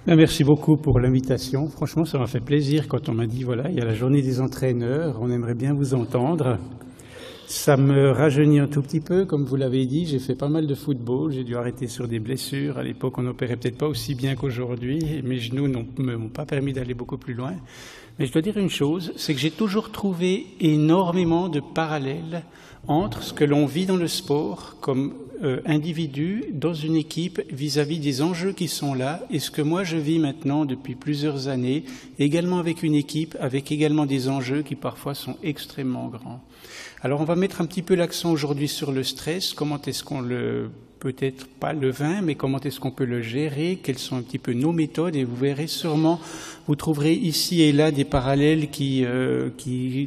Merci beaucoup pour l'invitation. Franchement, ça m'a fait plaisir quand on m'a dit, voilà, il y a la journée des entraîneurs, on aimerait bien vous entendre. Ça me rajeunit un tout petit peu, comme vous l'avez dit, j'ai fait pas mal de football, j'ai dû arrêter sur des blessures. À l'époque, on n'opérait peut-être pas aussi bien qu'aujourd'hui, mes genoux ne m'ont pas permis d'aller beaucoup plus loin. Mais je dois dire une chose, c'est que j'ai toujours trouvé énormément de parallèles entre ce que l'on vit dans le sport comme individu, dans une équipe, vis-à-vis des enjeux qui sont là, et ce que moi je vis maintenant depuis plusieurs années, également avec une équipe, avec également des enjeux qui parfois sont extrêmement grands. Alors on va mettre un petit peu l'accent aujourd'hui sur le stress, comment est-ce qu'on le, peut-être pas le vainc, mais comment est-ce qu'on peut le gérer, quelles sont un petit peu nos méthodes, et vous verrez sûrement, vous trouverez ici et là des parallèles qui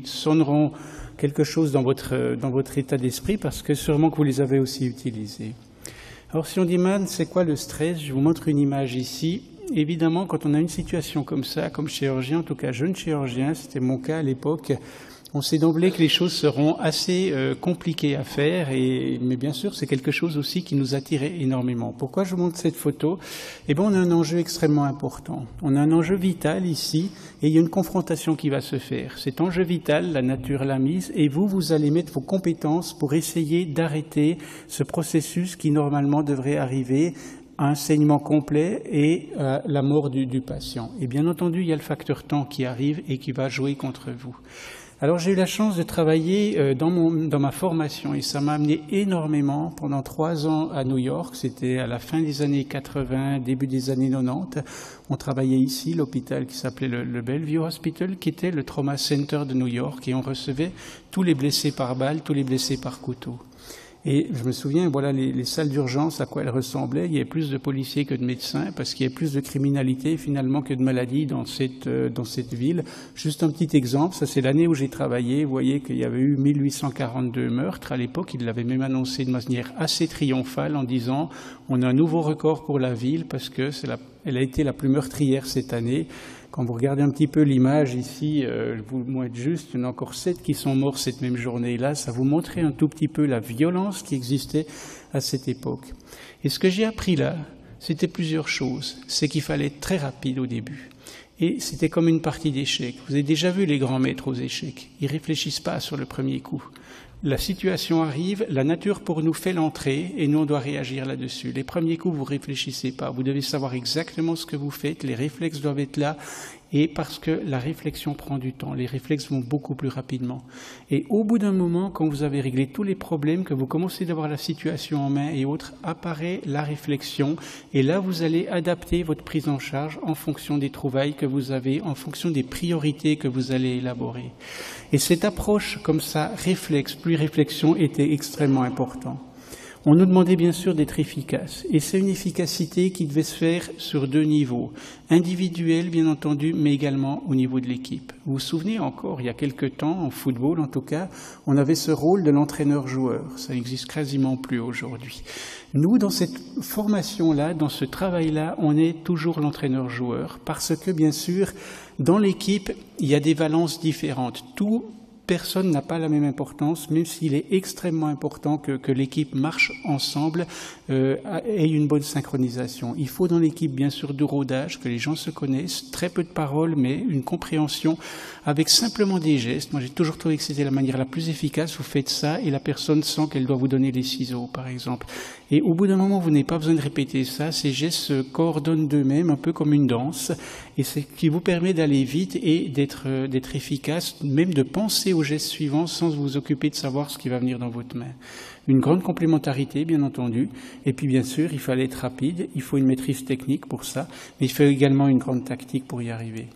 sonneront quelque chose dans votre état d'esprit, parce que sûrement que vous les avez aussi utilisés. Alors si on demande c'est quoi le stress, je vous montre une image ici. Évidemment, quand on a une situation comme ça, comme chirurgien, en tout cas jeune chirurgien, c'était mon cas à l'époque, on sait d'emblée que les choses seront assez compliquées à faire, mais bien sûr, c'est quelque chose aussi qui nous attirait énormément. Pourquoi je vous montre cette photo? Eh bien, on a un enjeu extrêmement important. On a un enjeu vital ici, et il y a une confrontation qui va se faire. Cet enjeu vital, la nature l'a mise, et vous allez mettre vos compétences pour essayer d'arrêter ce processus qui, normalement, devrait arriver à un saignement complet et à la mort du patient. Et bien entendu, il y a le facteur temps qui arrive et qui va jouer contre vous. Alors j'ai eu la chance de travailler dans ma formation et ça m'a amené énormément pendant 3 ans à New York. C'était à la fin des années 80, début des années 90. On travaillait ici, l'hôpital qui s'appelait le Bellevue Hospital, qui était le Trauma Center de New York, et on recevait tous les blessés par balle, tous les blessés par couteau. Et je me souviens, voilà les salles d'urgence, à quoi elles ressemblaient. Il y avait plus de policiers que de médecins, parce qu'il y avait plus de criminalité finalement que de maladies dans cette ville. Juste un petit exemple, ça c'est l'année où j'ai travaillé. Vous voyez qu'il y avait eu 1842 meurtres à l'époque. Il l'avait même annoncé de manière assez triomphale en disant « On a un nouveau record pour la ville parce que elle a été la plus meurtrière cette année ». Quand vous regardez un petit peu l'image ici, je vous montre juste, il y en a encore 7 qui sont morts cette même journée-là. Ça vous montrait un tout petit peu la violence qui existait à cette époque. Et ce que j'ai appris là, c'était plusieurs choses. C'est qu'il fallait être très rapide au début. Et c'était comme une partie d'échecs. Vous avez déjà vu les grands maîtres aux échecs. Ils ne réfléchissent pas sur le premier coup. La situation arrive, la nature pour nous fait l'entrée et nous on doit réagir là-dessus. Les premiers coups, vous ne réfléchissez pas. Vous devez savoir exactement ce que vous faites. Les réflexes doivent être là. Et parce que la réflexion prend du temps, les réflexes vont beaucoup plus rapidement. Et au bout d'un moment, quand vous avez réglé tous les problèmes, que vous commencez d'avoir la situation en main et autres, apparaît la réflexion. Et là, vous allez adapter votre prise en charge en fonction des trouvailles que vous avez, en fonction des priorités que vous allez élaborer. Et cette approche comme ça, réflexe plus réflexion, était extrêmement importante. On nous demandait bien sûr d'être efficace, et c'est une efficacité qui devait se faire sur 2 niveaux, individuel bien entendu, mais également au niveau de l'équipe. Vous vous souvenez encore, il y a quelque temps, en football en tout cas, on avait ce rôle de l'entraîneur-joueur, ça n'existe quasiment plus aujourd'hui. Nous, dans cette formation-là, dans ce travail-là, on est toujours l'entraîneur-joueur, parce que bien sûr, dans l'équipe, il y a des valences différentes. Personne n'a pas la même importance, même s'il est extrêmement important que l'équipe marche ensemble, ait une bonne synchronisation. Il faut dans l'équipe, bien sûr, du rodage, que les gens se connaissent, très peu de paroles, mais une compréhension avec simplement des gestes. Moi, j'ai toujours trouvé que c'était la manière la plus efficace. Vous faites ça et la personne sent qu'elle doit vous donner les ciseaux, par exemple. Et au bout d'un moment, vous n'avez pas besoin de répéter ça. Ces gestes se coordonnent d'eux-mêmes, un peu comme une danse. Et c'est ce qui vous permet d'aller vite et d'être efficace, même de penser au geste suivant sans vous occuper de savoir ce qui va venir dans votre main. Une grande complémentarité, bien entendu. Et puis, bien sûr, il fallait être rapide. Il faut une maîtrise technique pour ça. Mais il faut également une grande tactique pour y arriver.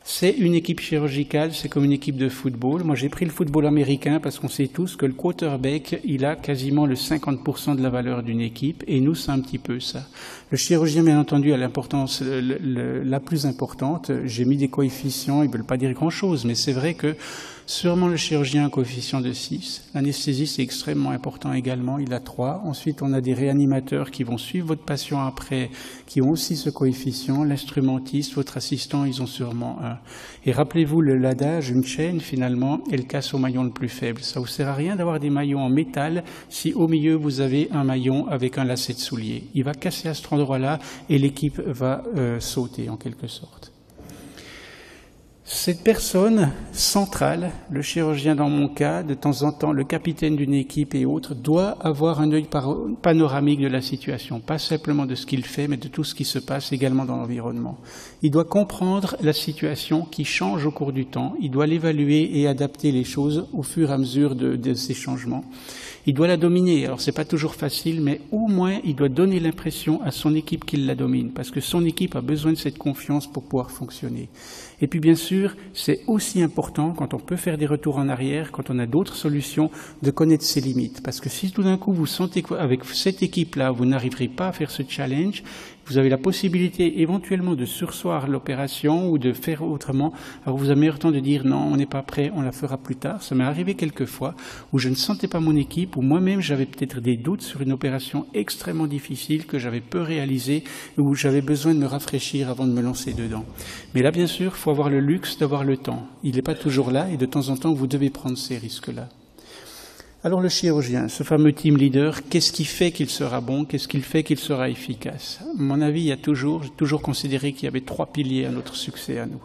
C'est une équipe chirurgicale, c'est comme une équipe de football. Moi, j'ai pris le football américain parce qu'on sait tous que le quarterback, il a quasiment le 50% de la valeur d'une équipe, et nous, c'est un petit peu ça. Le chirurgien, bien entendu, a l'importance la plus importante. J'ai mis des coefficients, ils ne veulent pas dire grand-chose, mais c'est vrai que Sûrement le chirurgien a un coefficient de 6. L'anesthésiste est extrêmement important également, il a 3. Ensuite, on a des réanimateurs qui vont suivre votre patient après, qui ont aussi ce coefficient. L'instrumentiste, votre assistant, ils ont sûrement 1. Et rappelez-vous l'adage, une chaîne, finalement, elle casse au maillon le plus faible. Ça ne vous sert à rien d'avoir des maillons en métal si au milieu vous avez un maillon avec un lacet de soulier. Il va casser à cet endroit-là et l'équipe va sauter en quelque sorte. Cette personne centrale, le chirurgien dans mon cas, de temps en temps, le capitaine d'une équipe et autres, doit avoir un œil panoramique de la situation, pas simplement de ce qu'il fait, mais de tout ce qui se passe également dans l'environnement. Il doit comprendre la situation qui change au cours du temps, il doit l'évaluer et adapter les choses au fur et à mesure de ces changements. Il doit la dominer. Alors, c'est pas toujours facile, mais au moins, il doit donner l'impression à son équipe qu'il la domine, parce que son équipe a besoin de cette confiance pour pouvoir fonctionner. Et puis, bien sûr, c'est aussi important, quand on peut faire des retours en arrière, quand on a d'autres solutions, de connaître ses limites. Parce que si tout d'un coup, vous sentez qu'avec cette équipe-là, vous n'arriverez pas à faire ce challenge, vous avez la possibilité éventuellement de surseoir l'opération ou de faire autrement. Alors vous avez meilleur temps de dire non, on n'est pas prêt, on la fera plus tard. Ça m'est arrivé quelques fois où je ne sentais pas mon équipe, où moi-même j'avais peut-être des doutes sur une opération extrêmement difficile que j'avais peu réalisée, où j'avais besoin de me rafraîchir avant de me lancer dedans. Mais là, bien sûr, il faut avoir le luxe d'avoir le temps. Il n'est pas toujours là et de temps en temps, vous devez prendre ces risques-là. Alors le chirurgien, ce fameux team leader, qu'est-ce qui fait qu'il sera bon? Qu'est-ce qui fait qu'il sera efficace? À mon avis, j'ai toujours considéré qu'il y avait 3 piliers à notre succès à nous.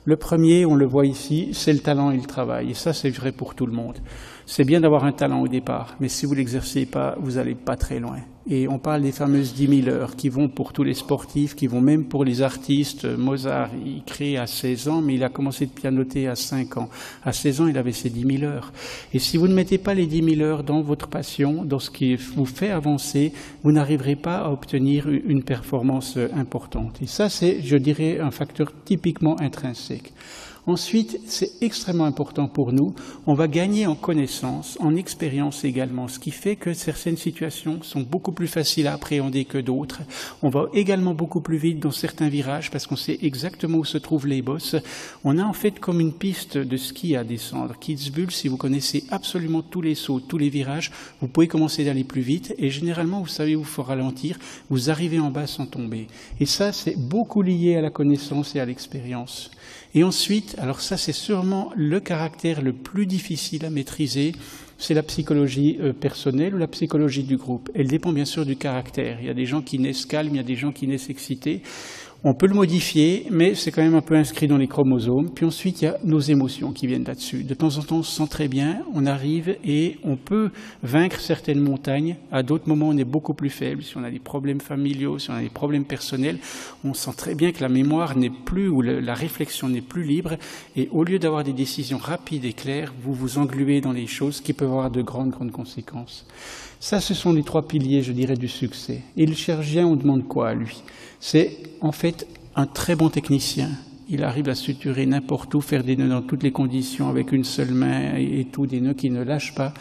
Le premier, on le voit ici, c'est le talent et le travail. Et ça, c'est vrai pour tout le monde. C'est bien d'avoir un talent au départ, mais si vous ne l'exercez pas, vous n'allez pas très loin. Et on parle des fameuses 10 000 heures qui vont pour tous les sportifs, qui vont même pour les artistes. Mozart, il crée à 16 ans, mais il a commencé de pianoter à 5 ans. À 16 ans, il avait ses 10 000 heures. Et si vous ne mettez pas les 10 000 heures dans votre passion, dans ce qui vous fait avancer, vous n'arriverez pas à obtenir une performance importante. Et ça, c'est, je dirais, un facteur typiquement intrinsèque. Ensuite, c'est extrêmement important pour nous, on va gagner en connaissance, en expérience également, ce qui fait que certaines situations sont beaucoup plus faciles à appréhender que d'autres. On va également beaucoup plus vite dans certains virages parce qu'on sait exactement où se trouvent les bosses. On a en fait comme une piste de ski à descendre. Kitzbühel, si vous connaissez absolument tous les sauts, tous les virages, vous pouvez commencer d'aller plus vite et généralement, vous savez où il faut ralentir, vous arrivez en bas sans tomber. Et ça, c'est beaucoup lié à la connaissance et à l'expérience. Et ensuite, alors ça c'est sûrement le caractère le plus difficile à maîtriser, c'est la psychologie personnelle ou la psychologie du groupe. Elle dépend bien sûr du caractère. Il y a des gens qui naissent calmes, il y a des gens qui naissent excités. On peut le modifier, mais c'est quand même un peu inscrit dans les chromosomes. Puis ensuite, il y a nos émotions qui viennent là-dessus. De temps en temps, on se sent très bien, on arrive et on peut vaincre certaines montagnes. À d'autres moments, on est beaucoup plus faible. Si on a des problèmes familiaux, si on a des problèmes personnels, on sent très bien que la mémoire n'est plus, ou la réflexion n'est plus libre. Et au lieu d'avoir des décisions rapides et claires, vous vous engluez dans les choses qui peuvent avoir de grandes conséquences. Ça, ce sont les 3 piliers, je dirais, du succès. Et le chirurgien, on demande quoi à lui? C'est en fait un très bon technicien. Il arrive à suturer n'importe où, faire des nœuds dans toutes les conditions avec une seule main et tout, des nœuds qui ne lâchent pas.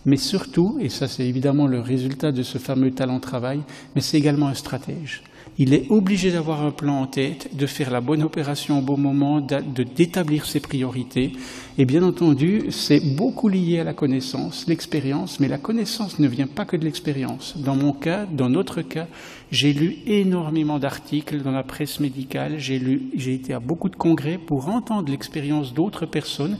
Mais surtout, et ça c'est évidemment le résultat de ce fameux talent travail, mais c'est également un stratège. Il est obligé d'avoir un plan en tête, de faire la bonne opération au bon moment, d'établir ses priorités. Et bien entendu, c'est beaucoup lié à la connaissance, l'expérience, mais la connaissance ne vient pas que de l'expérience. Dans mon cas, dans notre cas, j'ai lu énormément d'articles dans la presse médicale, j'ai été à beaucoup de congrès pour entendre l'expérience d'autres personnes.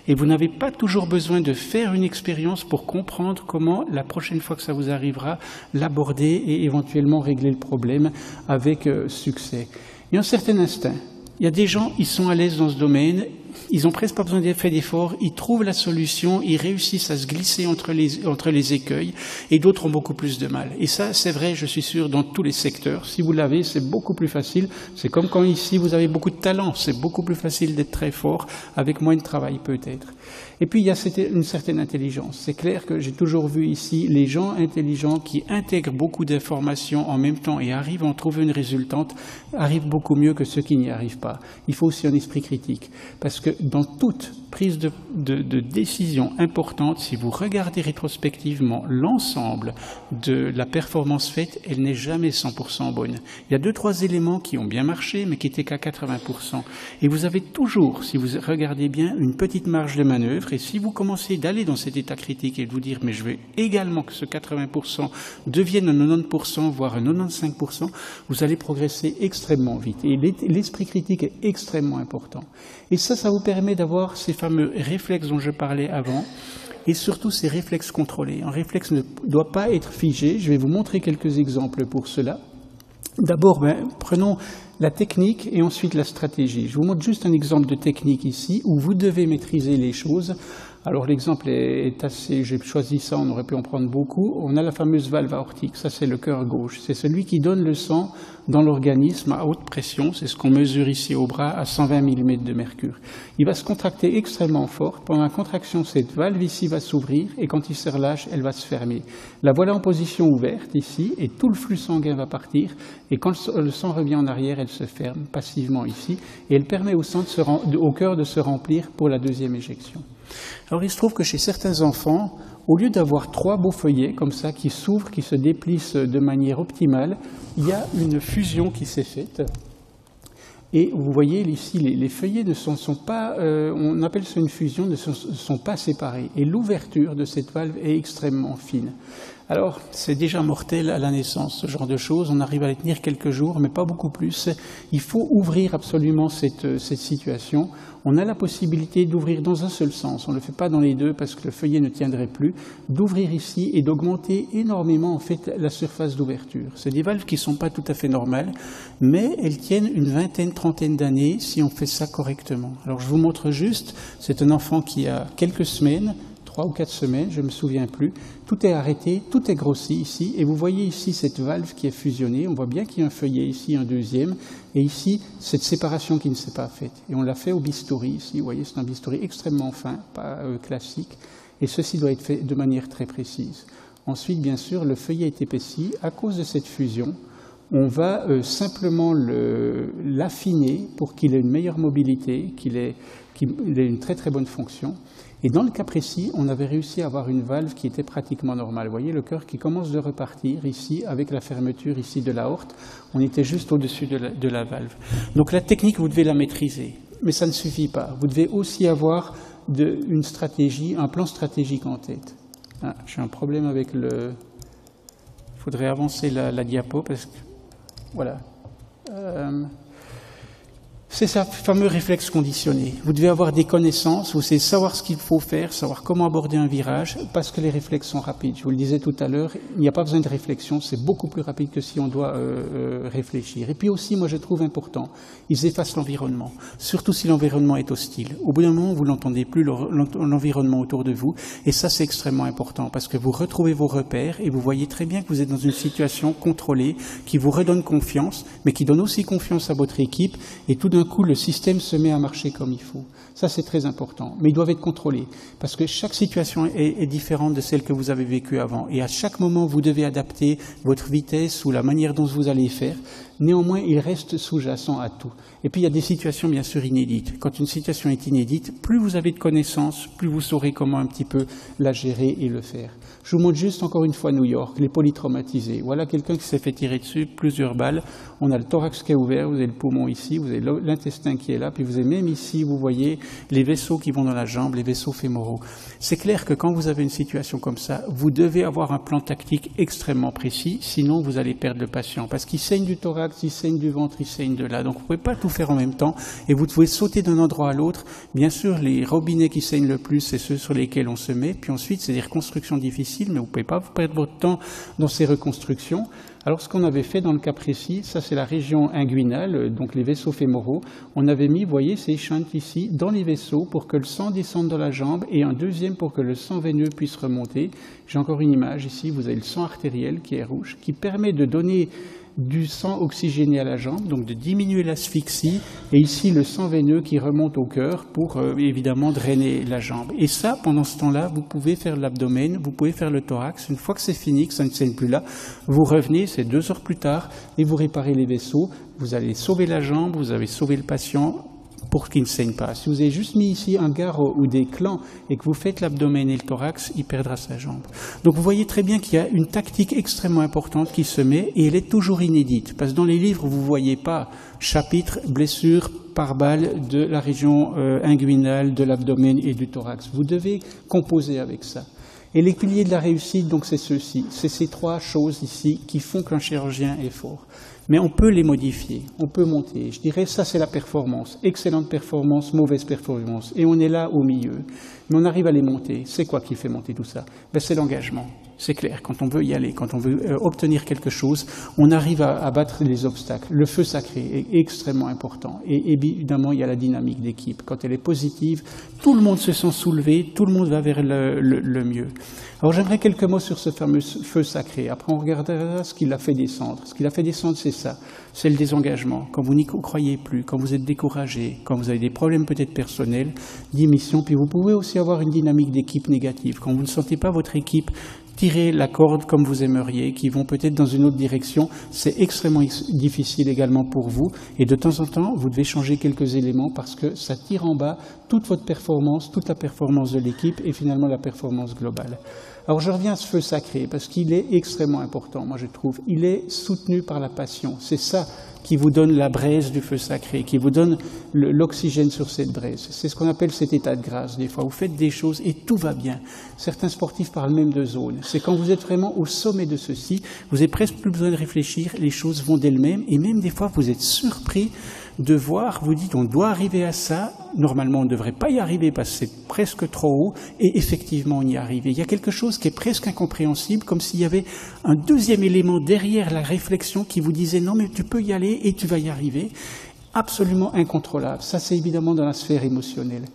Et vous n'avez pas toujours besoin de faire une expérience pour comprendre comment, la prochaine fois que ça vous arrivera, l'aborder et éventuellement régler le problème avec succès. Il y a un certain instinct. Il y a des gens, ils sont à l'aise dans ce domaine, ils n'ont presque pas besoin de faire d'efforts, ils trouvent la solution, ils réussissent à se glisser entre les écueils, et d'autres ont beaucoup plus de mal. Et ça, c'est vrai, je suis sûr, dans tous les secteurs. Si vous l'avez, c'est beaucoup plus facile. C'est comme quand ici, vous avez beaucoup de talent. C'est beaucoup plus facile d'être très fort, avec moins de travail peut-être. Et puis, il y a une certaine intelligence. C'est clair que j'ai toujours vu ici les gens intelligents qui intègrent beaucoup d'informations en même temps et arrivent à en trouver une résultante, arrivent beaucoup mieux que ceux qui n'y arrivent pas. Il faut aussi un esprit critique. Parce que dans toute prise de décision importante, si vous regardez rétrospectivement l'ensemble de la performance faite, elle n'est jamais 100% bonne. Il y a 2-3 éléments qui ont bien marché, mais qui étaient qu'à 80%. Et vous avez toujours, si vous regardez bien, une petite marge de manœuvre. Et si vous commencez d'aller dans cet état critique et de vous dire, mais je veux également que ce 80% devienne un 90%, voire un 95%, vous allez progresser extrêmement vite. Et l'esprit critique est extrêmement important. Et ça vous permet d'avoir ces fameux réflexes dont je parlais avant, et surtout ces réflexes contrôlés. Un réflexe ne doit pas être figé. Je vais vous montrer quelques exemples pour cela. D'abord, prenons la technique et ensuite la stratégie. Je vous montre juste un exemple de technique ici, où vous devez maîtriser les choses. Alors l'exemple est assez, j'ai choisi ça, on aurait pu en prendre beaucoup. On a la fameuse valve aortique, ça c'est le cœur gauche. C'est celui qui donne le sang dans l'organisme à haute pression, c'est ce qu'on mesure ici au bras à 120 mm de mercure. Il va se contracter extrêmement fort. Pendant la contraction, cette valve ici va s'ouvrir et quand il se relâche, elle va se fermer. La voilà en position ouverte ici et tout le flux sanguin va partir et quand le sang revient en arrière, elle se ferme passivement ici et elle permet au cœur de se remplir pour la deuxième éjection. Alors il se trouve que chez certains enfants, au lieu d'avoir 3 beaux feuillets comme ça qui s'ouvrent, qui se déplissent de manière optimale, il y a une fusion qui s'est faite. Et vous voyez ici, les feuillets ne sont pas, on appelle ça une fusion, ne sont pas séparés. Et l'ouverture de cette valve est extrêmement fine. Alors, c'est déjà mortel à la naissance, ce genre de choses. On arrive à les tenir quelques jours, mais pas beaucoup plus. Il faut ouvrir absolument cette situation. On a la possibilité d'ouvrir dans un seul sens. On ne le fait pas dans les deux parce que le feuillet ne tiendrait plus. D'ouvrir ici et d'augmenter énormément en fait la surface d'ouverture. C'est des valves qui ne sont pas tout à fait normales, mais elles tiennent une vingtaine, trentaine d'années si on fait ça correctement. Alors je vous montre juste, c'est un enfant qui a quelques semaines, 3 ou 4 semaines, je ne me souviens plus. Tout est arrêté, tout est grossi ici. Et vous voyez ici cette valve qui est fusionnée. On voit bien qu'il y a un feuillet ici, un deuxième. Et ici, cette séparation qui ne s'est pas faite. Et on l'a fait au bistouri ici. Vous voyez, c'est un bistouri extrêmement fin, pas classique. Et ceci doit être fait de manière très précise. Ensuite, bien sûr, le feuillet est épaissi. À cause de cette fusion, on va simplement l'affiner pour qu'il ait une meilleure mobilité, qu'il ait une très très bonne fonction. Et dans le cas précis, on avait réussi à avoir une valve qui était pratiquement normale. Vous voyez le cœur qui commence de repartir ici avec la fermeture ici de l'aorte. On était juste au-dessus de la valve. Donc la technique, vous devez la maîtriser. Mais ça ne suffit pas. Vous devez aussi avoir une stratégie, un plan stratégique en tête. Ah, j'ai un problème avec le... Il faudrait avancer la diapo parce que... Voilà. C'est ce fameux réflexe conditionné. Vous devez avoir des connaissances, vous savez savoir ce qu'il faut faire, savoir comment aborder un virage, parce que les réflexes sont rapides. Je vous le disais tout à l'heure, il n'y a pas besoin de réflexion, c'est beaucoup plus rapide que si on doit réfléchir. Et puis aussi, moi je trouve important, ils effacent l'environnement, surtout si l'environnement est hostile. Au bout d'un moment, vous n'entendez plus l'environnement autour de vous, et ça c'est extrêmement important, parce que vous retrouvez vos repères, et vous voyez très bien que vous êtes dans une situation contrôlée, qui vous redonne confiance, mais qui donne aussi confiance à votre équipe, et tout d'un coup, le système se met à marcher comme il faut. Ça, c'est très important. Mais ils doivent être contrôlés, parce que chaque situation est différente de celle que vous avez vécue avant. Et à chaque moment, vous devez adapter votre vitesse ou la manière dont vous allez faire. Néanmoins, il reste sous-jacent à tout. Et puis, il y a des situations, bien sûr, inédites. Quand une situation est inédite, plus vous avez de connaissances, plus vous saurez comment un petit peu la gérer et le faire. Je vous montre juste encore une fois New York, les polytraumatisés. Voilà quelqu'un qui s'est fait tirer dessus, plusieurs balles. On a le thorax qui est ouvert, vous avez le poumon ici, vous avez l'intestin qui est là, puis vous avez même ici, vous voyez les vaisseaux qui vont dans la jambe, les vaisseaux fémoraux. C'est clair que quand vous avez une situation comme ça, vous devez avoir un plan tactique extrêmement précis, sinon vous allez perdre le patient. Parce qu'il saigne du thorax, il saigne du ventre, il saigne de là. Donc vous ne pouvez pas tout faire en même temps et vous pouvez sauter d'un endroit à l'autre. Bien sûr, les robinets qui saignent le plus, c'est ceux sur lesquels on se met. Puis ensuite, c'est des reconstructions difficiles, mais vous ne pouvez pas vous perdre votre temps dans ces reconstructions. Alors ce qu'on avait fait dans le cas précis, ça c'est la région inguinale, donc les vaisseaux fémoraux. On avait mis, vous voyez, ces shunts ici dans les vaisseaux pour que le sang descende dans la jambe et un deuxième pour que le sang veineux puisse remonter. J'ai encore une image ici, vous avez le sang artériel qui est rouge, qui permet de donner du sang oxygéné à la jambe, donc de diminuer l'asphyxie, et ici le sang veineux qui remonte au cœur pour évidemment drainer la jambe. Et ça, pendant ce temps-là, vous pouvez faire l'abdomen, vous pouvez faire le thorax. Une fois que c'est fini, que ça ne saigne plus là, vous revenez, c'est 2 heures plus tard, et vous réparez les vaisseaux. Vous allez sauver la jambe, vous avez sauvé le patient pour qu'il ne saigne pas. Si vous avez juste mis ici un garrot ou des clans et que vous faites l'abdomen et le thorax, il perdra sa jambe. Donc vous voyez très bien qu'il y a une tactique extrêmement importante qui se met et elle est toujours inédite. Parce que dans les livres, vous ne voyez pas chapitre, blessure par balle de la région inguinale, de l'abdomen et du thorax. Vous devez composer avec ça. Et les piliers de la réussite, donc c'est ceux-ci. C'est ces trois choses ici qui font qu'un chirurgien est fort. Mais on peut les modifier, on peut monter. Je dirais, ça c'est la performance. Excellente performance, mauvaise performance. Et on est là au milieu. Mais on arrive à les monter. C'est quoi qui fait monter tout ça? Ben, c'est l'engagement. C'est clair, quand on veut y aller, quand on veut obtenir quelque chose, on arrive à battre les obstacles. Le feu sacré est extrêmement important. Et évidemment, il y a la dynamique d'équipe. Quand elle est positive, tout le monde se sent soulevé, tout le monde va vers le mieux. Alors j'aimerais quelques mots sur ce fameux feu sacré. Après, on regardera ce qui l'a fait descendre. Ce qui l'a fait descendre, c'est ça. C'est le désengagement. Quand vous n'y croyez plus, quand vous êtes découragé, quand vous avez des problèmes peut-être personnels, d'émission, puis vous pouvez aussi avoir une dynamique d'équipe négative. Quand vous ne sentez pas votre équipe tirer la corde comme vous aimeriez, qui vont peut-être dans une autre direction, c'est extrêmement difficile également pour vous. Et de temps en temps, vous devez changer quelques éléments parce que ça tire en bas toute votre performance, toute la performance de l'équipe et finalement la performance globale. Alors je reviens à ce feu sacré parce qu'il est extrêmement important, moi je trouve. Il est soutenu par la passion. C'est ça qui vous donne la braise du feu sacré, qui vous donne l'oxygène sur cette braise. C'est ce qu'on appelle cet état de grâce. Des fois, vous faites des choses et tout va bien. Certains sportifs parlent même de zone. C'est quand vous êtes vraiment au sommet de ceci, vous n'avez presque plus besoin de réfléchir, les choses vont d'elles-mêmes et même des fois, vous êtes surpris de voir, vous dites on doit arriver à ça, normalement on ne devrait pas y arriver parce que c'est presque trop haut, et effectivement on y arrive. Et il y a quelque chose qui est presque incompréhensible, comme s'il y avait un deuxième élément derrière la réflexion qui vous disait non mais tu peux y aller et tu vas y arriver, absolument incontrôlable. Ça c'est évidemment dans la sphère émotionnelle.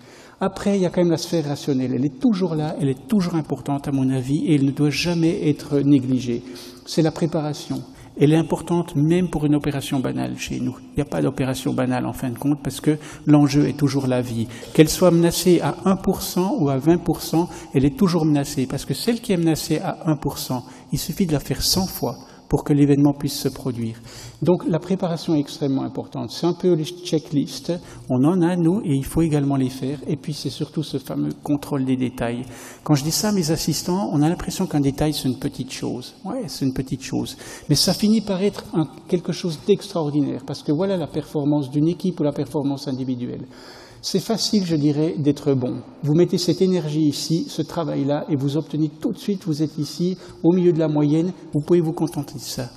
Après, il y a quand même la sphère rationnelle. Elle est toujours là, elle est toujours importante à mon avis, et elle ne doit jamais être négligée. C'est la préparation. Elle est importante même pour une opération banale chez nous. Il n'y a pas d'opération banale en fin de compte parce que l'enjeu est toujours la vie. Qu'elle soit menacée à 1% ou à 20%, elle est toujours menacée parce que celle qui est menacée à 1%, il suffit de la faire 100 fois pour que l'événement puisse se produire. Donc la préparation est extrêmement importante. C'est un peu les checklists, on en a nous et il faut également les faire. Et puis c'est surtout ce fameux contrôle des détails. Quand je dis ça à mes assistants, on a l'impression qu'un détail c'est une petite chose. Ouais, c'est une petite chose. Mais ça finit par être quelque chose d'extraordinaire parce que voilà la performance d'une équipe ou la performance individuelle. C'est facile, je dirais, d'être bon. Vous mettez cette énergie ici, ce travail-là, et vous obtenez tout de suite, vous êtes ici, au milieu de la moyenne, vous pouvez vous contenter de ça.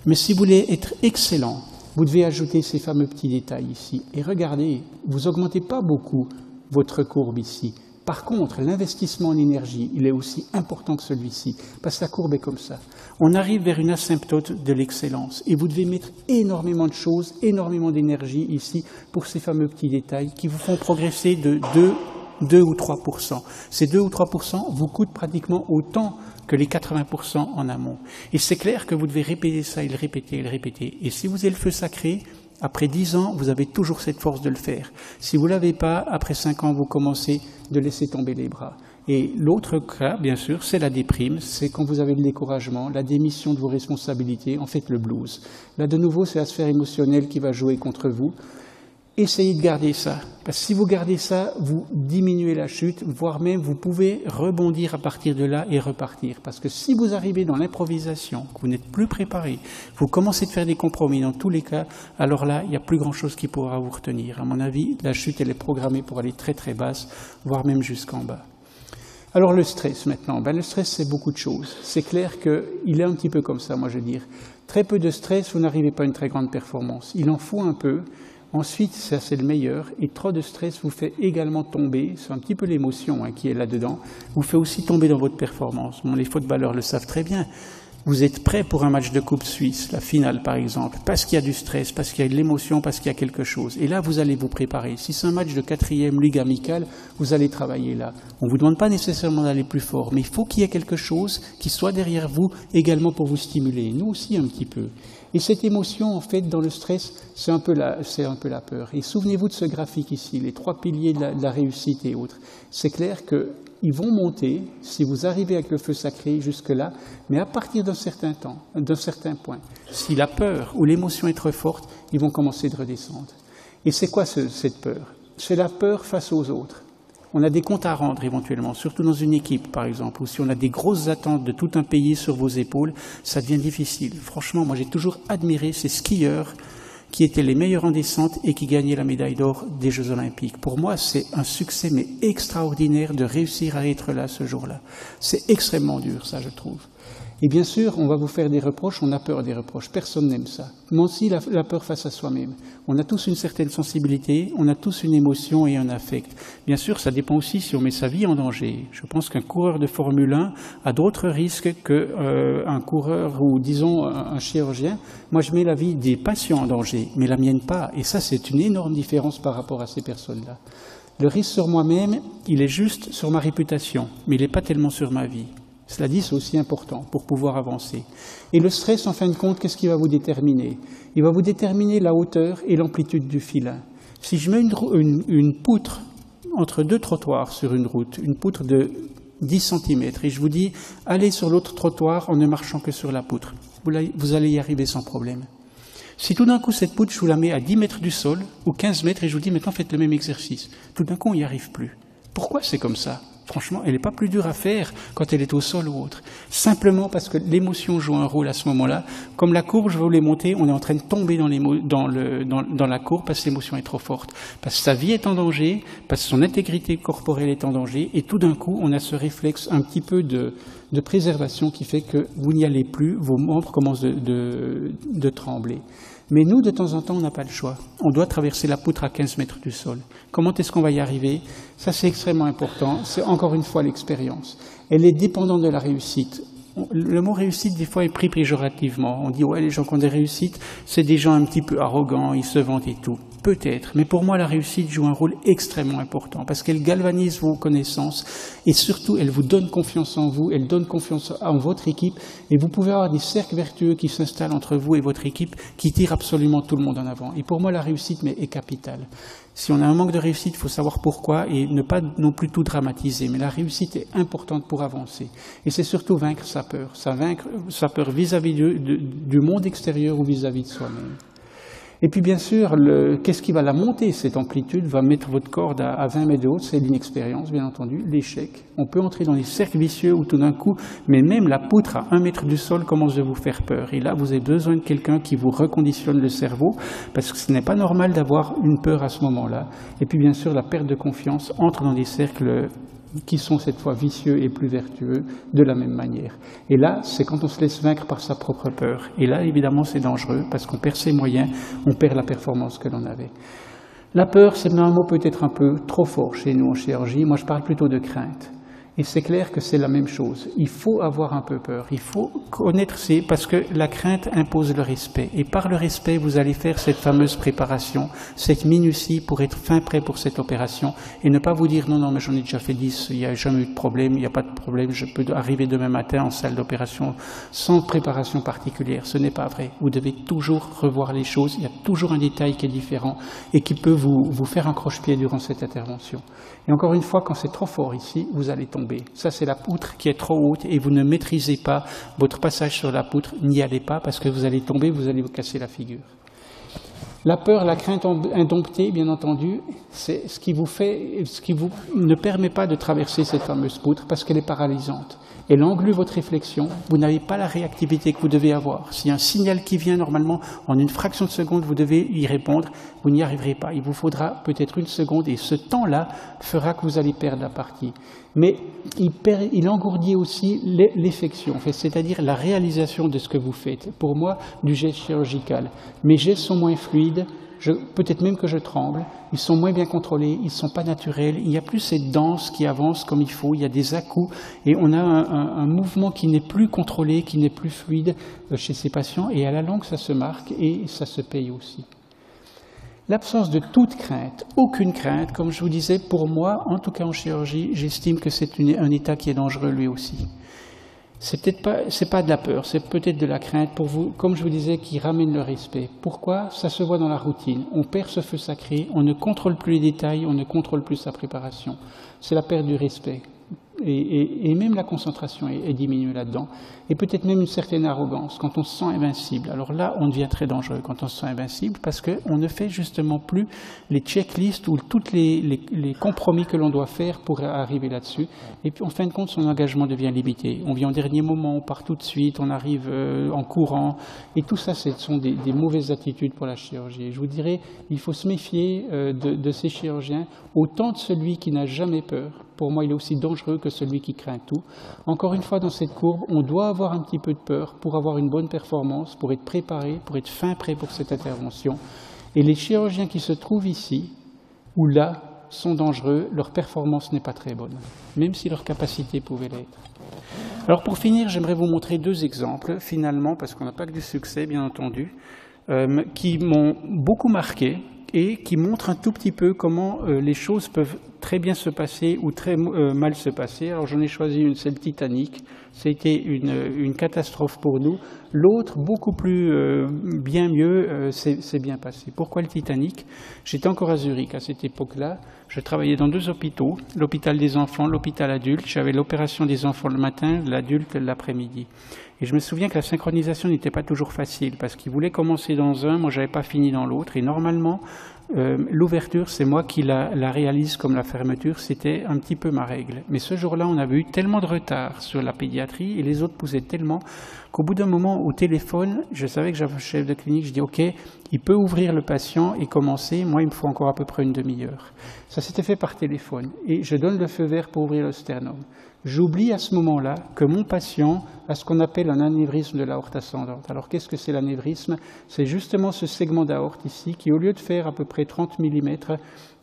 Mais si vous voulez être excellent, vous devez ajouter ces fameux petits détails ici. Et regardez, vous n'augmentez pas beaucoup votre courbe ici. Par contre, l'investissement en énergie, il est aussi important que celui-ci, parce que la courbe est comme ça. On arrive vers une asymptote de l'excellence, et vous devez mettre énormément de choses, énormément d'énergie ici, pour ces fameux petits détails qui vous font progresser de 2 ou 3%. Ces 2 ou 3% vous coûtent pratiquement autant que les 80% en amont. Et c'est clair que vous devez répéter ça et le répéter et le répéter. Et si vous avez le feu sacré, après 10 ans, vous avez toujours cette force de le faire. Si vous ne l'avez pas, après 5 ans, vous commencez de laisser tomber les bras. Et l'autre cas, bien sûr, c'est la déprime, c'est quand vous avez le découragement, la démission de vos responsabilités, en fait le blues. Là, de nouveau, c'est la sphère émotionnelle qui va jouer contre vous. Essayez de garder ça, parce que si vous gardez ça, vous diminuez la chute, voire même vous pouvez rebondir à partir de là et repartir. Parce que si vous arrivez dans l'improvisation, que vous n'êtes plus préparé, vous commencez de faire des compromis dans tous les cas, alors là, il n'y a plus grand-chose qui pourra vous retenir. À mon avis, la chute, elle est programmée pour aller très très basse, voire même jusqu'en bas. Alors le stress maintenant, le stress c'est beaucoup de choses. C'est clair qu'il est un petit peu comme ça, moi je veux dire. Très peu de stress, vous n'arrivez pas à une très grande performance. Il en faut un peu. Ensuite, ça c'est le meilleur, et trop de stress vous fait également tomber, c'est un petit peu l'émotion qui est là-dedans, vous fait aussi tomber dans votre performance. Bon, les footballeurs le savent très bien. Vous êtes prêt pour un match de Coupe Suisse, la finale par exemple, parce qu'il y a du stress, parce qu'il y a de l'émotion, parce qu'il y a quelque chose. Et là, vous allez vous préparer. Si c'est un match de 4e ligue amicale, vous allez travailler là. On ne vous demande pas nécessairement d'aller plus fort, mais il faut qu'il y ait quelque chose qui soit derrière vous également pour vous stimuler. Nous aussi un petit peu. Et cette émotion, en fait, dans le stress, c'est un peu la peur. Et souvenez-vous de ce graphique ici, les 3 piliers de la réussite et autres. C'est clair qu'ils vont monter, si vous arrivez avec le feu sacré jusque-là, mais à partir d'un certain point. Si la peur ou l'émotion est trop forte, ils vont commencer de redescendre. Et c'est quoi cette peur? C'est la peur face aux autres. On a des comptes à rendre éventuellement, surtout dans une équipe par exemple, ou si on a des grosses attentes de tout un pays sur vos épaules, ça devient difficile. Franchement, moi j'ai toujours admiré ces skieurs qui étaient les meilleurs en descente et qui gagnaient la médaille d'or des Jeux Olympiques. Pour moi, c'est un succès mais extraordinaire de réussir à être là ce jour-là. C'est extrêmement dur, ça je trouve. Et bien sûr, on va vous faire des reproches, on a peur des reproches, personne n'aime ça. Mais aussi la peur face à soi-même. On a tous une certaine sensibilité, on a tous une émotion et un affect. Bien sûr, ça dépend aussi si on met sa vie en danger. Je pense qu'un coureur de Formule 1 a d'autres risques qu'un coureur ou disons un chirurgien. Moi, je mets la vie des patients en danger, mais la mienne pas. Et ça, c'est une énorme différence par rapport à ces personnes-là. Le risque sur moi-même, il est juste sur ma réputation, mais il n'est pas tellement sur ma vie. Cela dit, c'est aussi important pour pouvoir avancer. Et le stress, en fin de compte, qu'est-ce qui va vous déterminer? Il va vous déterminer la hauteur et l'amplitude du filin. Si je mets une poutre entre deux trottoirs sur une route, une poutre de 10 cm, et je vous dis, allez sur l'autre trottoir en ne marchant que sur la poutre, vous allez y arriver sans problème. Si tout d'un coup, cette poutre, je vous la mets à 10 mètres du sol, ou 15 mètres, et je vous dis, maintenant faites le même exercice, tout d'un coup, on n'y arrive plus. Pourquoi c'est comme ça? Franchement, elle n'est pas plus dure à faire quand elle est au sol ou autre. Simplement parce que l'émotion joue un rôle à ce moment-là. Comme la courbe, je vais vous les monter, on est en train de tomber dans la courbe parce que l'émotion est trop forte. Parce que sa vie est en danger, parce que son intégrité corporelle est en danger, et tout d'un coup, on a ce réflexe un petit peu de préservation qui fait que vous n'y allez plus, vos membres commencent de trembler. Mais nous, de temps en temps, on n'a pas le choix. On doit traverser la poutre à 15 mètres du sol. Comment est-ce qu'on va y arriver? Ça, c'est extrêmement important. C'est encore une fois l'expérience. Elle est dépendante de la réussite. Le mot réussite, des fois, est pris péjorativement. On dit, ouais, les gens qui ont des réussites, c'est des gens un petit peu arrogants, ils se vantent et tout. Peut-être, mais pour moi, la réussite joue un rôle extrêmement important parce qu'elle galvanise vos connaissances et surtout, elle vous donne confiance en vous, elle donne confiance en votre équipe et vous pouvez avoir des cercles vertueux qui s'installent entre vous et votre équipe qui tirent absolument tout le monde en avant. Et pour moi, la réussite est capitale. Si on a un manque de réussite, il faut savoir pourquoi et ne pas non plus tout dramatiser. Mais la réussite est importante pour avancer. Et c'est surtout vaincre sa peur. Vaincre sa peur vis-à-vis du monde extérieur ou vis-à-vis de soi-même. Et puis bien sûr, qu'est-ce qui va la monter? Cette amplitude va mettre votre corde à 20 mètres de haut, c'est l'inexpérience, bien entendu, l'échec. On peut entrer dans des cercles vicieux où tout d'un coup, mais même la poutre à 1 mètre du sol commence à vous faire peur. Et là, vous avez besoin de quelqu'un qui vous reconditionne le cerveau, parce que ce n'est pas normal d'avoir une peur à ce moment-là. Et puis bien sûr, la perte de confiance entre dans des cercles qui sont cette fois vicieux et plus vertueux de la même manière. Et là, c'est quand on se laisse vaincre par sa propre peur. Et là, évidemment, c'est dangereux parce qu'on perd ses moyens, on perd la performance que l'on avait. La peur, c'est un mot peut-être un peu trop fort chez nous en chirurgie. Moi, je parle plutôt de crainte. Et c'est clair que c'est la même chose. Il faut avoir un peu peur. Il faut connaître parce que la crainte impose le respect. Et par le respect, vous allez faire cette fameuse préparation, cette minutie pour être fin prêt pour cette opération et ne pas vous dire non, mais j'en ai déjà fait 10, il n'y a jamais eu de problème, il n'y a pas de problème, je peux arriver demain matin en salle d'opération sans préparation particulière. Ce n'est pas vrai. Vous devez toujours revoir les choses. Il y a toujours un détail qui est différent et qui peut vous faire un croche-pied durant cette intervention. Et encore une fois, quand c'est trop fort ici, vous allez tomber. Ça, c'est la poutre qui est trop haute et vous ne maîtrisez pas votre passage sur la poutre. N'y allez pas parce que vous allez tomber, vous allez vous casser la figure. La peur, la crainte indomptée, bien entendu, c'est ce qui vous ne permet pas de traverser cette fameuse poutre parce qu'elle est paralysante. Elle englue votre réflexion, vous n'avez pas la réactivité que vous devez avoir. S'il y a un signal qui vient, normalement, en une fraction de seconde, vous devez y répondre, vous n'y arriverez pas. Il vous faudra peut-être une seconde et ce temps-là fera que vous allez perdre la partie. Mais il engourdit aussi l'effection, c'est-à-dire la réalisation de ce que vous faites. Pour moi, du geste chirurgical. Mes gestes sont moins fluides, peut-être même que je tremble, ils sont moins bien contrôlés, ils ne sont pas naturels, il n'y a plus cette danse qui avance comme il faut, il y a des à-coups et on a un mouvement qui n'est plus contrôlé, qui n'est plus fluide chez ces patients et à la longue ça se marque et ça se paye aussi. L'absence de toute crainte, aucune crainte, comme je vous disais, pour moi, en tout cas en chirurgie, j'estime que c'est un état qui est dangereux lui aussi. C'est pas de la peur, c'est peut-être de la crainte pour vous, comme je vous disais, qui ramène le respect. Pourquoi? Ça se voit dans la routine. On perd ce feu sacré, on ne contrôle plus les détails, on ne contrôle plus sa préparation. C'est la perte du respect. Et même la concentration est diminuée là-dedans. Et peut-être même une certaine arrogance, quand on se sent invincible. Alors là, on devient très dangereux quand on se sent invincible, parce qu'on ne fait justement plus les checklists ou tous les compromis que l'on doit faire pour arriver là-dessus. Et puis en fin de compte, son engagement devient limité. On vient au dernier moment, on part tout de suite, on arrive en courant. Et tout ça, ce sont des mauvaises attitudes pour la chirurgie. Et je vous dirais, il faut se méfier de ces chirurgiens, autant de celui qui n'a jamais peur. Pour moi, il est aussi dangereux que celui qui craint tout. Encore une fois, dans cette courbe, on doit avoir un petit peu de peur pour avoir une bonne performance, pour être préparé, pour être fin prêt pour cette intervention. Et les chirurgiens qui se trouvent ici, ou là, sont dangereux, leur performance n'est pas très bonne, même si leur capacité pouvait l'être. Alors pour finir, j'aimerais vous montrer 2 exemples, finalement, parce qu'on n'a pas que du succès, bien entendu, qui m'ont beaucoup marqué et qui montrent un tout petit peu comment les choses peuvent très bien se passer ou très mal se passer. Alors j'en ai choisi une, c'est le Titanic. C'était une catastrophe pour nous. L'autre, beaucoup plus bien mieux, c'est bien passé. Pourquoi le Titanic? J'étais encore à Zurich à cette époque-là. Je travaillais dans 2 hôpitaux, l'hôpital des enfants, l'hôpital adulte. J'avais l'opération des enfants le matin, l'adulte l'après-midi. Et je me souviens que la synchronisation n'était pas toujours facile, parce qu'il voulait commencer dans un, moi j'avais pas fini dans l'autre. Et normalement, l'ouverture, c'est moi qui la réalise comme la fermeture, c'était un petit peu ma règle. Mais ce jour-là, on avait eu tellement de retard sur la pédiatrie et les autres poussaient tellement qu'au bout d'un moment, au téléphone, je savais que j'avais un chef de clinique, je dis ok, il peut ouvrir le patient et commencer, moi il me faut encore à peu près une demi-heure. Ça s'était fait par téléphone et je donne le feu vert pour ouvrir le sternum. J'oublie à ce moment-là que mon patient a ce qu'on appelle un anévrisme de l'aorte ascendante. Alors qu'est-ce que c'est l'anévrisme? C'est justement ce segment d'aorte ici qui, au lieu de faire à peu près 30 mm,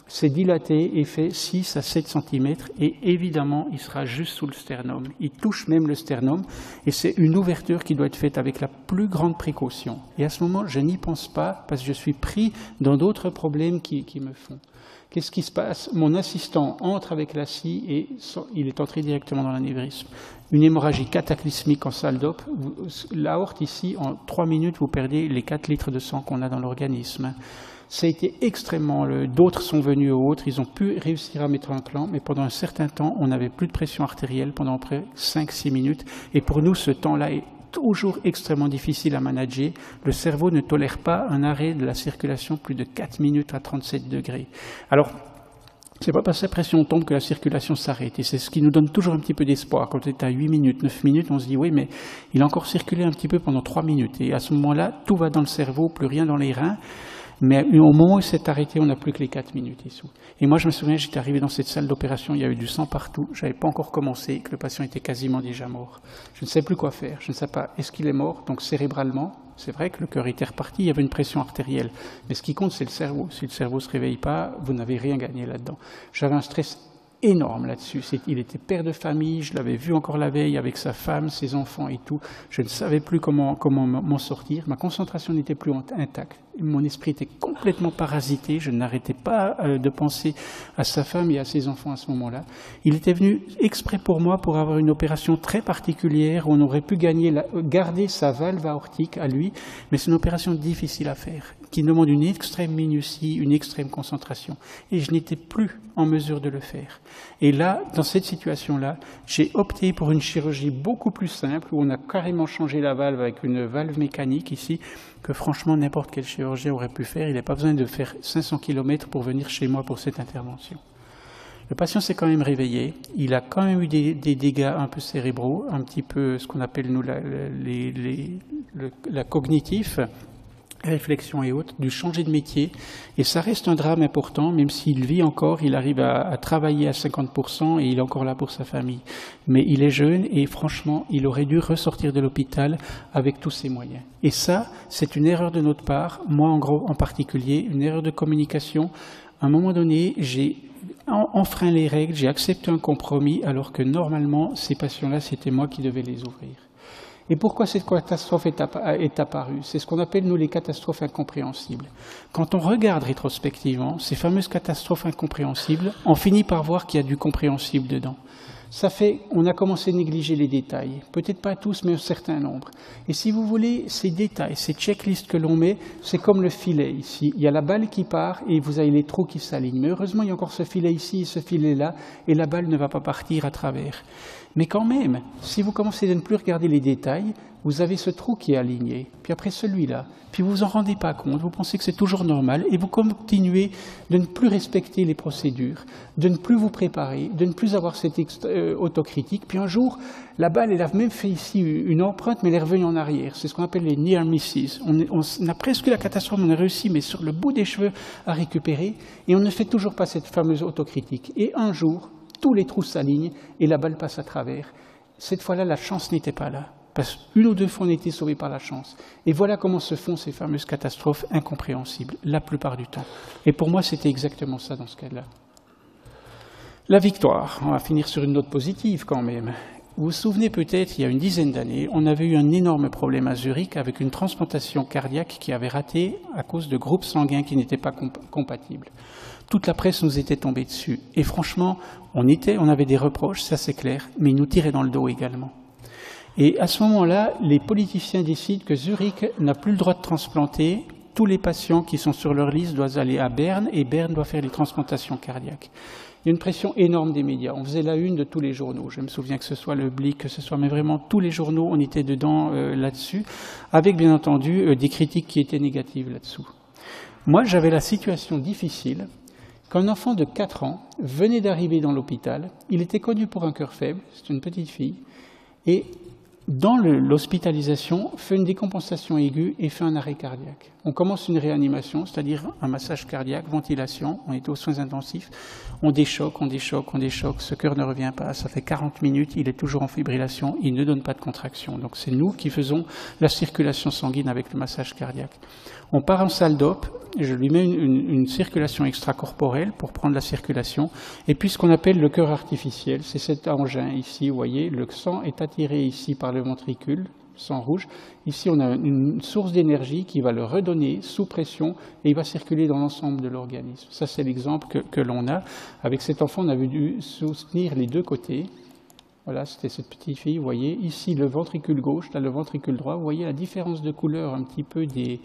s'est dilaté et fait 6 à 7 cm et évidemment il sera juste sous le sternum. Il touche même le sternum et c'est une ouverture qui doit être faite avec la plus grande précaution. Et à ce moment, je n'y pense pas parce que je suis pris dans d'autres problèmes qui me font. Qu'est-ce qui se passe? Mon assistant entre avec la scie et il est entré directement dans l'anévrisme. Une hémorragie cataclysmique en salle d'op. L'aorte ici, en 3 minutes, vous perdez les 4 litres de sang qu'on a dans l'organisme. Ça a été extrêmement... D'autres sont venus aux autres, ils ont pu réussir à mettre un clan, mais pendant un certain temps, on n'avait plus de pression artérielle pendant près 5-6 minutes. Et pour nous, ce temps-là est toujours extrêmement difficile à manager. Le cerveau ne tolère pas un arrêt de la circulation plus de 4 minutes à 37 degrés. Alors, c'est pas parce que la pression tombe que la circulation s'arrête. Et c'est ce qui nous donne toujours un petit peu d'espoir. Quand on est à 8 minutes, 9 minutes, on se dit oui, mais il a encore circulé un petit peu pendant 3 minutes. Et à ce moment-là, tout va dans le cerveau, plus rien dans les reins. Mais au moment où c'est arrêté, on n'a plus que les 4 minutes ici. Et moi, je me souviens, j'étais arrivé dans cette salle d'opération, il y avait du sang partout, je n'avais pas encore commencé, que le patient était quasiment déjà mort. Je ne sais plus quoi faire, je ne sais pas, est-ce qu'il est mort? Donc cérébralement, c'est vrai que le cœur était reparti, il y avait une pression artérielle. Mais ce qui compte, c'est le cerveau. Si le cerveau ne se réveille pas, vous n'avez rien gagné là-dedans. J'avais un stress énorme là-dessus. Il était père de famille, je l'avais vu encore la veille avec sa femme, ses enfants et tout. Je ne savais plus comment m'en sortir. Ma concentration n'était plus intacte. Mon esprit était complètement parasité. Je n'arrêtais pas de penser à sa femme et à ses enfants à ce moment-là. Il était venu exprès pour moi pour avoir une opération très particulière où on aurait pu garder sa valve aortique à lui, mais c'est une opération difficile à faire, qui demande une extrême minutie, une extrême concentration. Et je n'étais plus en mesure de le faire. Et là, dans cette situation-là, j'ai opté pour une chirurgie beaucoup plus simple, où on a carrément changé la valve avec une valve mécanique ici, que franchement n'importe quel chirurgien aurait pu faire. Il n'a pas besoin de faire 500 km pour venir chez moi pour cette intervention. Le patient s'est quand même réveillé. Il a quand même eu des dégâts un peu cérébraux, un petit peu ce qu'on appelle nous la cognitif, réflexion et autres, dû changer de métier. Et ça reste un drame important, même s'il vit encore, il arrive à travailler à 50% et il est encore là pour sa famille. Mais il est jeune et franchement, il aurait dû ressortir de l'hôpital avec tous ses moyens. Et ça, c'est une erreur de notre part, moi en particulier, une erreur de communication. À un moment donné, j'ai enfreint les règles, j'ai accepté un compromis, alors que normalement, ces patients-là, c'était moi qui devais les ouvrir. Et pourquoi cette catastrophe est apparue? C'est ce qu'on appelle, nous, les catastrophes incompréhensibles. Quand on regarde rétrospectivement, ces fameuses catastrophes incompréhensibles, on finit par voir qu'il y a du compréhensible dedans. On a commencé à négliger les détails, peut-être pas tous, mais un certain nombre. Et si vous voulez, ces détails, ces checklists que l'on met, c'est comme le filet ici. Il y a la balle qui part et vous avez les trous qui s'alignent. Mais heureusement, il y a encore ce filet ici et ce filet là, et la balle ne va pas partir à travers. Mais quand même, si vous commencez à ne plus regarder les détails, vous avez ce trou qui est aligné, puis après celui-là, puis vous vous en rendez pas compte, vous pensez que c'est toujours normal, et vous continuez de ne plus respecter les procédures, de ne plus vous préparer, de ne plus avoir cette autocritique, puis un jour, la balle, elle a même fait ici une empreinte, mais elle est revenue en arrière, c'est ce qu'on appelle les near misses. On a presque la catastrophe, on a réussi, mais sur le bout des cheveux, à récupérer, et on ne fait toujours pas cette fameuse autocritique. Et un jour, tous les trous s'alignent, et la balle passe à travers. Cette fois-là, la chance n'était pas là. Parce qu'une ou deux fois, on a été sauvés par la chance. Et voilà comment se font ces fameuses catastrophes incompréhensibles, la plupart du temps. Et pour moi, c'était exactement ça dans ce cas-là. La victoire, on va finir sur une note positive quand même. Vous vous souvenez peut-être, il y a une dizaine d'années, on avait eu un énorme problème à Zurich avec une transplantation cardiaque qui avait raté à cause de groupes sanguins qui n'étaient pas compatibles. Toute la presse nous était tombée dessus. Et franchement, on avait des reproches, ça c'est clair, mais ils nous tiraient dans le dos également. Et à ce moment-là, les politiciens décident que Zurich n'a plus le droit de transplanter. Tous les patients qui sont sur leur liste doivent aller à Berne et Berne doit faire les transplantations cardiaques. Il y a une pression énorme des médias. On faisait la une de tous les journaux. Je me souviens que ce soit le Blick, que ce soit, mais vraiment tous les journaux, on était dedans là-dessus, avec bien entendu des critiques qui étaient négatives là-dessous. Moi, j'avais la situation difficile qu'un enfant de 4 ans venait d'arriver dans l'hôpital. Il était connu pour un cœur faible, c'est une petite fille, et dans l'hospitalisation, fait une décompensation aiguë et fait un arrêt cardiaque. On commence une réanimation, c'est-à-dire un massage cardiaque, ventilation, on est aux soins intensifs, on déchoque, ce cœur ne revient pas, ça fait 40 minutes, il est toujours en fibrillation, il ne donne pas de contraction. Donc c'est nous qui faisons la circulation sanguine avec le massage cardiaque. On part en salle d'op, je lui mets une circulation extracorporelle pour prendre la circulation, et puis ce qu'on appelle le cœur artificiel, c'est cet engin ici, vous voyez, le sang est attiré ici par le ventricule, sang rouge. Ici, on a une source d'énergie qui va le redonner sous pression et il va circuler dans l'ensemble de l'organisme. Ça, c'est l'exemple que l'on a. Avec cet enfant, on avait dû soutenir les deux côtés. Voilà, c'était cette petite fille, vous voyez. Ici, le ventricule gauche, là, le ventricule droit. Vous voyez la différence de couleur un petit peu des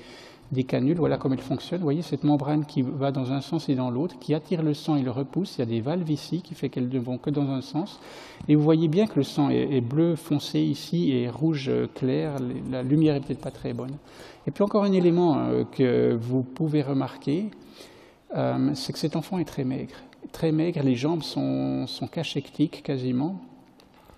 canules, voilà comme elles fonctionnent. Vous voyez cette membrane qui va dans un sens et dans l'autre, qui attire le sang et le repousse. Il y a des valves ici qui fait qu'elles ne vont que dans un sens. Et vous voyez bien que le sang est bleu foncé ici et rouge clair. La lumière est peut-être pas très bonne. Et puis encore un élément que vous pouvez remarquer, c'est que cet enfant est très maigre. Très maigre, les jambes sont cachectiques quasiment.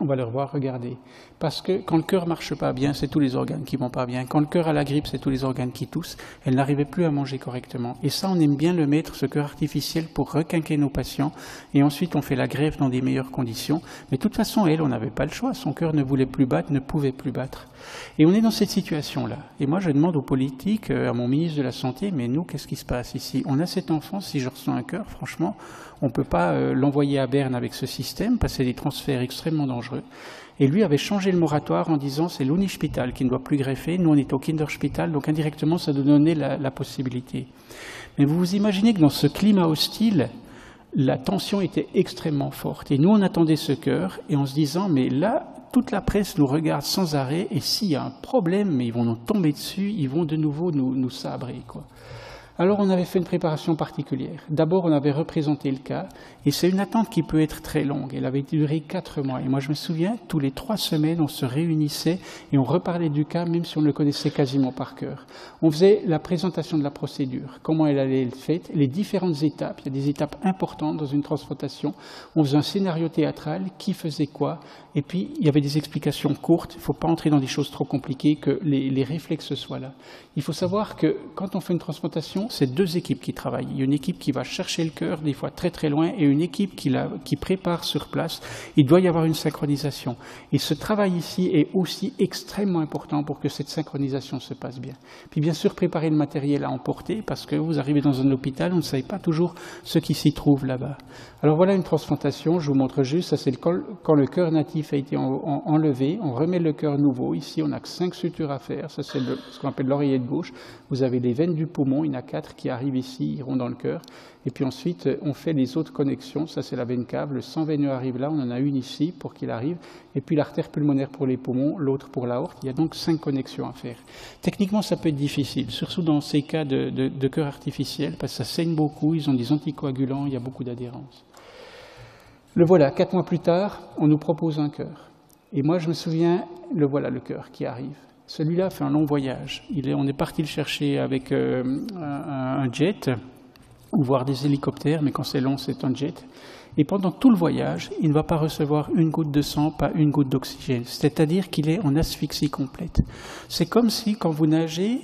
On va le revoir, regardez. Parce que quand le cœur ne marche pas bien, c'est tous les organes qui ne vont pas bien. Quand le cœur a la grippe, c'est tous les organes qui toussent. Elle n'arrivait plus à manger correctement. Et ça, on aime bien le mettre, ce cœur artificiel, pour requinquer nos patients. Et ensuite, on fait la greffe dans des meilleures conditions. Mais de toute façon, elle, on n'avait pas le choix. Son cœur ne voulait plus battre, ne pouvait plus battre. Et on est dans cette situation-là. Et moi, je demande aux politiques, à mon ministre de la Santé, mais nous, qu'est-ce qui se passe ici? On a cet enfant, si je ressens un cœur, franchement, on ne peut pas l'envoyer à Berne avec ce système, parce que c'est des transferts extrêmement dangereux. Et lui avait changé le moratoire en disant c'est l'Unispital qui ne doit plus greffer, nous on est au Kinderspital, donc indirectement ça nous donnait la possibilité. Mais vous vous imaginez que dans ce climat hostile, la tension était extrêmement forte. Et nous on attendait ce cœur, et en se disant mais là, toute la presse nous regarde sans arrêt, et s'il y a un problème, mais ils vont nous tomber dessus, ils vont de nouveau nous sabrer, quoi. Alors on avait fait une préparation particulière. D'abord on avait représenté le cas, et c'est une attente qui peut être très longue. Elle avait duré 4 mois. Et moi je me souviens, tous les 3 semaines on se réunissait et on reparlait du cas, même si on le connaissait quasiment par cœur. On faisait la présentation de la procédure, comment elle allait être faite, les différentes étapes. Il y a des étapes importantes dans une transplantation. On faisait un scénario théâtral, qui faisait quoi, et puis il y avait des explications courtes. Il ne faut pas entrer dans des choses trop compliquées, que les réflexes soient là. Il faut savoir que quand on fait une transplantation, c'est 2 équipes qui travaillent. Il y a une équipe qui va chercher le cœur, des fois très très loin, et une équipe qui prépare sur place. Il doit y avoir une synchronisation. Et ce travail ici est aussi extrêmement important pour que cette synchronisation se passe bien. Puis bien sûr, préparer le matériel à emporter, parce que vous arrivez dans un hôpital, on ne sait pas toujours ce qui s'y trouve là-bas. Alors voilà une transplantation, je vous montre juste, ça c'est quand le cœur natif a été enlevé, on remet le cœur nouveau. Ici, on n'a que 5 sutures à faire, ça c'est ce qu'on appelle l'oreillette gauche. Vous avez les veines du poumon, il n'y en a 4 qui arrivent ici, iront dans le cœur. Et puis ensuite, on fait les autres connexions. Ça, c'est la veine cave. Le sang veineux arrive là. On en a une ici pour qu'il arrive. Et puis l'artère pulmonaire pour les poumons, l'autre pour l'aorte. Il y a donc 5 connexions à faire. Techniquement, ça peut être difficile, surtout dans ces cas de cœur artificiel, parce que ça saigne beaucoup. Ils ont des anticoagulants. Il y a beaucoup d'adhérence. Le voilà. 4 mois plus tard, on nous propose un cœur. Et moi, je me souviens, le voilà, le cœur qui arrive. Celui-là fait un long voyage. On est parti le chercher avec un jet, ou voire des hélicoptères, mais quand c'est long, c'est un jet. Et pendant tout le voyage, il ne va pas recevoir une goutte de sang, pas une goutte d'oxygène. C'est-à-dire qu'il est en asphyxie complète. C'est comme si, quand vous nagez,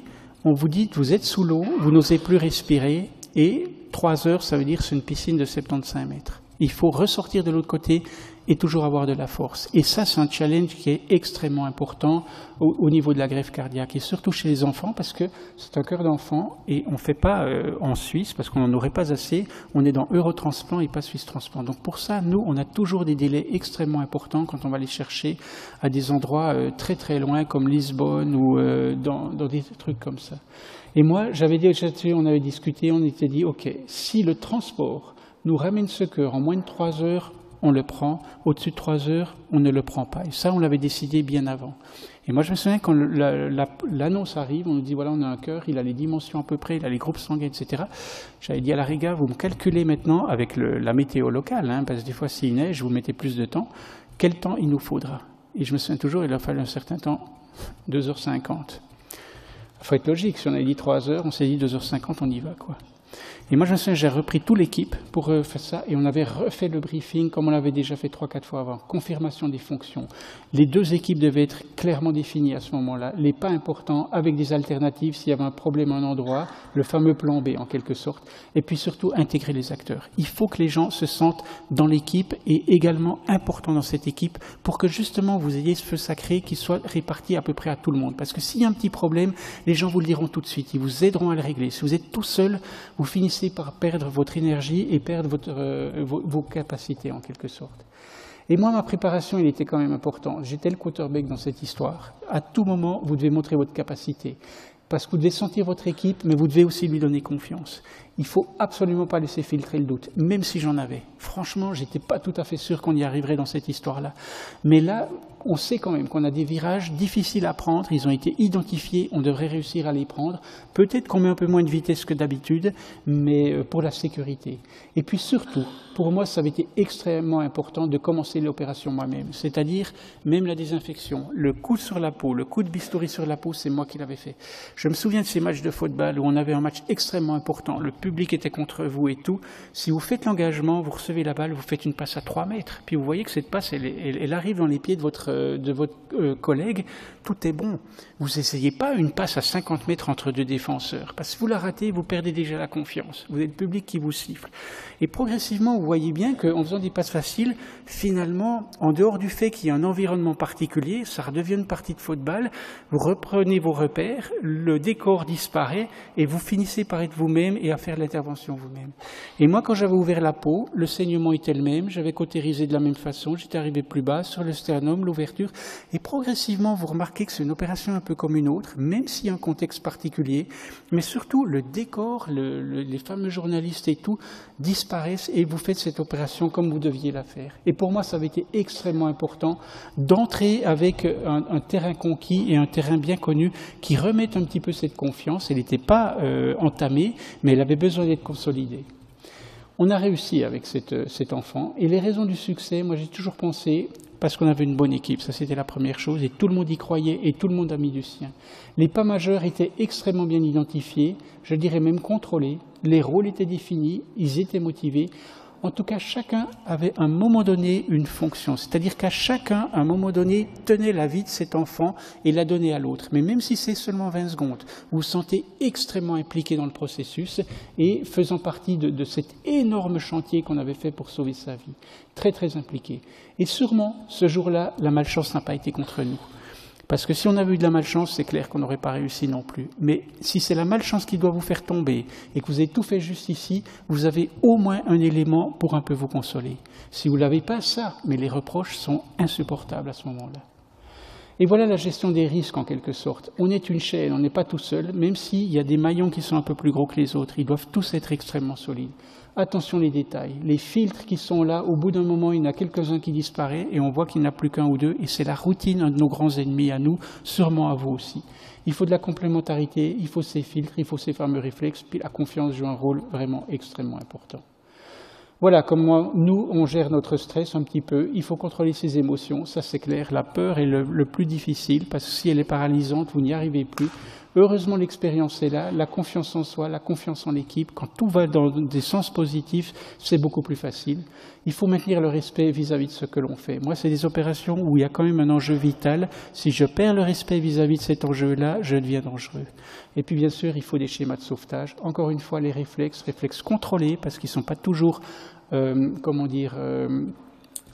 on vous dit que vous êtes sous l'eau, vous n'osez plus respirer, et 3 heures, ça veut dire que c'est une piscine de 75 mètres. Il faut ressortir de l'autre côté et toujours avoir de la force. Et ça, c'est un challenge qui est extrêmement important au niveau de la greffe cardiaque, et surtout chez les enfants, parce que c'est un cœur d'enfant, et on ne fait pas en Suisse, parce qu'on n'en aurait pas assez, on est dans Eurotransplant et pas Suisse Transplant. Donc pour ça, nous, on a toujours des délais extrêmement importants quand on va les chercher à des endroits très très loin, comme Lisbonne, ou dans des trucs comme ça. Et moi, j'avais dit, on avait discuté, on était dit, ok, si le transport nous ramène ce cœur en moins de 3 heures, on le prend. Au-dessus de 3 heures, on ne le prend pas. Et ça, on l'avait décidé bien avant. Et moi, je me souviens, quand l'annonce arrive, on nous dit, voilà, on a un cœur, il a les dimensions à peu près, il a les groupes sanguins, etc. J'avais dit à la Riga, vous me calculez maintenant, avec la météo locale, hein, parce que des fois, s'il neige, vous mettez plus de temps, quel temps il nous faudra? Et je me souviens toujours, il a fallu un certain temps, 2h50. Il faut être logique, si on avait dit 3 heures, on s'est dit 2h50, on y va, quoi. Et moi, je me souviens, j'ai repris toute l'équipe pour faire ça, et on avait refait le briefing comme on l'avait déjà fait 3-4 fois avant. Confirmation des fonctions. Les 2 équipes devaient être clairement définies à ce moment-là. Les pas importants, avec des alternatives s'il y avait un problème à un endroit, le fameux plan B en quelque sorte. Et puis surtout, intégrer les acteurs. Il faut que les gens se sentent dans l'équipe et également importants dans cette équipe pour que justement vous ayez ce feu sacré qui soit réparti à peu près à tout le monde. Parce que s'il y a un petit problème, les gens vous le diront tout de suite. Ils vous aideront à le régler. Si vous êtes tout seul, vous finissez par perdre votre énergie et perdre vos capacités en quelque sorte. Et moi, ma préparation, elle était quand même importante. J'étais le quarterback dans cette histoire. À tout moment, vous devez montrer votre capacité. Parce que vous devez sentir votre équipe, mais vous devez aussi lui donner confiance. Il ne faut absolument pas laisser filtrer le doute, même si j'en avais. Franchement, je n'étais pas tout à fait sûr qu'on y arriverait dans cette histoire-là. Mais là, on sait quand même qu'on a des virages difficiles à prendre, ils ont été identifiés, on devrait réussir à les prendre. Peut-être qu'on met un peu moins de vitesse que d'habitude, mais pour la sécurité. Et puis surtout, pour moi, ça avait été extrêmement important de commencer l'opération moi-même. C'est-à-dire, même la désinfection, le coup sur la peau, le coup de bistouri sur la peau, c'est moi qui l'avais fait. Je me souviens de ces matchs de football où on avait un match extrêmement important, le public était contre vous et tout. Si vous faites l'engagement, vous recevez la balle, vous faites une passe à 3 mètres, puis vous voyez que cette passe, elle arrive dans les pieds de votre collègue, tout est bon. Vous n'essayez pas une passe à 50 mètres entre 2 défenseurs, parce que si vous la ratez, vous perdez déjà la confiance. Vous êtes le public qui vous siffle. Et progressivement, vous voyez bien qu'en faisant des passes faciles, finalement, en dehors du fait qu'il y a un environnement particulier, ça redevient une partie de football, vous reprenez vos repères, le décor disparaît, et vous finissez par être vous-même et à faire l'intervention vous-même. Et moi, quand j'avais ouvert la peau, le saignement était le même, j'avais cautérisé de la même façon, j'étais arrivé plus bas sur le sternum, l'ouverture, et progressivement, vous remarquez que c'est une opération un peu comme une autre, même s'il y a un contexte particulier, mais surtout le décor, les fameux journalistes et tout, disparaissent et vous faites cette opération comme vous deviez la faire. Et pour moi, ça avait été extrêmement important d'entrer avec un terrain conquis et un terrain bien connu qui remette un petit peu cette confiance. Elle n'était pas entamée, mais elle avait besoin d'être consolidée. On a réussi avec cet enfant, et les raisons du succès, moi j'ai toujours pensé, parce qu'on avait une bonne équipe, ça c'était la première chose, et tout le monde y croyait, et tout le monde a mis du sien. Les pas majeurs étaient extrêmement bien identifiés, je dirais même contrôlés, les rôles étaient définis, ils étaient motivés. En tout cas, chacun avait à un moment donné une fonction, c'est-à-dire qu'à chacun, à un moment donné, tenait la vie de cet enfant et la donnait à l'autre. Mais même si c'est seulement 20 secondes, vous vous sentez extrêmement impliqué dans le processus et faisant partie de cet énorme chantier qu'on avait fait pour sauver sa vie. Très, très impliqué. Et sûrement, ce jour-là, la malchance n'a pas été contre nous. Parce que si on avait eu de la malchance, c'est clair qu'on n'aurait pas réussi non plus. Mais si c'est la malchance qui doit vous faire tomber et que vous avez tout fait juste ici, vous avez au moins un élément pour un peu vous consoler. Si vous n'avez pas ça, mais les reproches sont insupportables à ce moment-là. Et voilà la gestion des risques en quelque sorte. On est une chaîne, on n'est pas tout seul, même s'il y a des maillons qui sont un peu plus gros que les autres. Ils doivent tous être extrêmement solides. Attention les détails. Les filtres qui sont là, au bout d'un moment, il y en a quelques-uns qui disparaissent et on voit qu'il n'y en a plus qu'un ou deux. Et c'est la routine, un de nos grands ennemis à nous, sûrement à vous aussi. Il faut de la complémentarité, il faut ces filtres, il faut ces fameux réflexes. Puis la confiance joue un rôle vraiment extrêmement important. Voilà comment nous, on gère notre stress un petit peu. Il faut contrôler ses émotions, ça c'est clair. La peur est le plus difficile parce que si elle est paralysante, vous n'y arrivez plus. Heureusement, l'expérience est là, la confiance en soi, la confiance en l'équipe. Quand tout va dans des sens positifs, c'est beaucoup plus facile. Il faut maintenir le respect vis-à-vis de ce que l'on fait. Moi, c'est des opérations où il y a quand même un enjeu vital. Si je perds le respect vis-à-vis de cet enjeu-là, je deviens dangereux. Et puis, bien sûr, il faut des schémas de sauvetage. Encore une fois, les réflexes contrôlés, parce qu'ils ne sont pas toujours,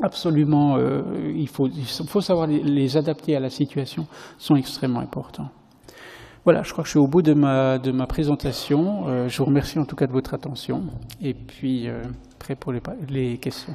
absolument, il faut savoir les adapter à la situation, sont extrêmement importants. Voilà, je crois que je suis au bout de ma présentation. Je vous remercie en tout cas de votre attention et puis prêt pour les questions.